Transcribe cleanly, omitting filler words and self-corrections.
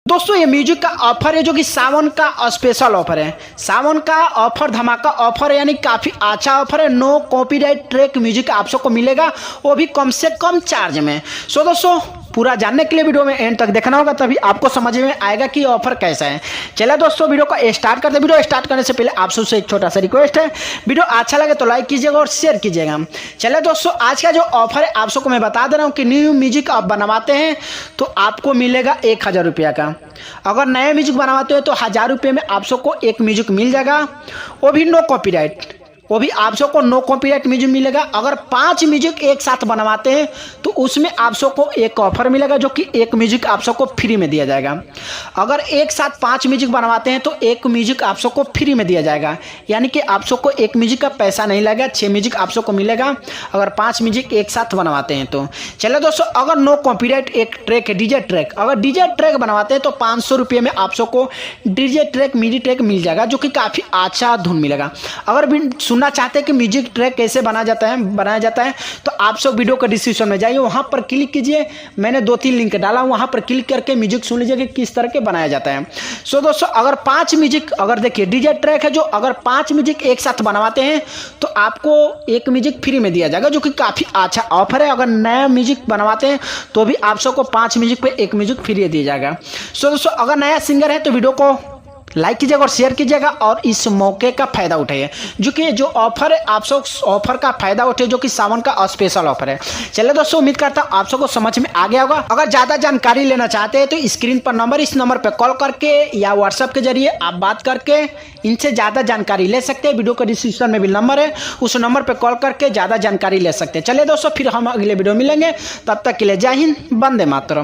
दोस्तों ये म्यूजिक का ऑफर है जो कि सावन का स्पेशल ऑफर है। सावन का ऑफर धमाका ऑफर है, यानी काफ़ी अच्छा ऑफर है। नो कॉपीराइट ट्रैक म्यूजिक आप सबको मिलेगा, वो भी कम से कम चार्ज में। सो दोस्तों पूरा जानने के लिए वीडियो में एंड तक देखना होगा, तभी आपको समझ में आएगा कि ऑफर कैसा है। चलिए दोस्तों वीडियो को स्टार्ट करते हैं। वीडियो स्टार्ट करने से पहले आप सबसे एक छोटा सा रिक्वेस्ट है, वीडियो अच्छा लगे तो लाइक कीजिएगा और शेयर कीजिएगा। चलिए दोस्तों आज का जो ऑफर है आप सबको मैं बता दे रहा हूँ कि न्यू म्यूजिक आप बनवाते हैं तो आपको मिलेगा 1000 रुपया का। अगर नया म्यूजिक बनवाते हो तो 1000 रुपये में आप सबको एक म्यूजिक मिल जाएगा, वो भी नो कॉपीराइट, वो भी आप सबको नो कॉपीराइट म्यूजिक मिलेगा। अगर 5 म्यूजिक एक साथ बनवाते हैं तो उसमें आप सबको एक ऑफर मिलेगा जो कि एक म्यूजिक आप सबको फ्री में दिया जाएगा। अगर एक साथ 5 म्यूजिक बनवाते हैं तो एक म्यूजिक आप सबको फ्री में दिया जाएगा, यानी कि आप सबको एक म्यूजिक का पैसा नहीं लगेगा, 6 म्यूजिक आप सबको मिलेगा अगर 5 म्यूजिक एक साथ बनवाते हैं तो। चलिए दोस्तों अगर नो कॉपीराइट एक ट्रैक है डीजे ट्रैक, अगर डीजे ट्रैक बनवाते हैं तो 500 रुपये में आप सबको डीजे ट्रैक मिडी ट्रैक मिल जाएगा जो कि काफ़ी अच्छा धुन मिलेगा। अगर भी सुनना चाहते हैं कि म्यूजिक ट्रैक कैसे बनाया जाता है तो आप सब वीडियो के डिस्क्रिप्शन में जाइए, वहां पर क्लिक कीजिए, मैंने 2-3 लिंक डाला, वहां पर क्लिक करके म्यूजिक सुन लीजिए कि किस तरह के बनाया जाता है। सो दोस्तों अगर 5 म्यूजिक, अगर देखिए डीजे ट्रैक है जो अगर 5 म्यूजिक एक साथ बनवाते हैं तो आपको एक म्यूजिक फ्री में दिया जाएगा जो कि काफ़ी अच्छा ऑफर है। अगर नया म्यूजिक बनवाते हैं तो भी आप सबको 5 म्यूजिक पे एक म्यूजिक फ्री दिया जाएगा। सो दोस्तों अगर नया सिंगर है तो वीडियो को लाइक कीजिएगा और शेयर कीजिएगा और इस मौके का फायदा उठाइए, जो ऑफर है आप सब ऑफर का फायदा उठाइए जो कि सावन का स्पेशल ऑफर है। चलिए दोस्तों उम्मीद करता हूँ आप सबको समझ में आ गया होगा। अगर ज़्यादा जानकारी लेना चाहते हैं तो स्क्रीन पर नंबर, इस नंबर पर कॉल करके या व्हाट्सएप के जरिए आप बात करके इनसे ज़्यादा जानकारी ले सकते हैं। वीडियो के डिस्क्रिप्शन में भी नंबर है, उस नंबर पर कॉल करके ज़्यादा जानकारी ले सकते हैं। चलिए दोस्तों फिर हम अगले वीडियो मिलेंगे, तब तक के लिए जय हिंद, वंदे मातरम।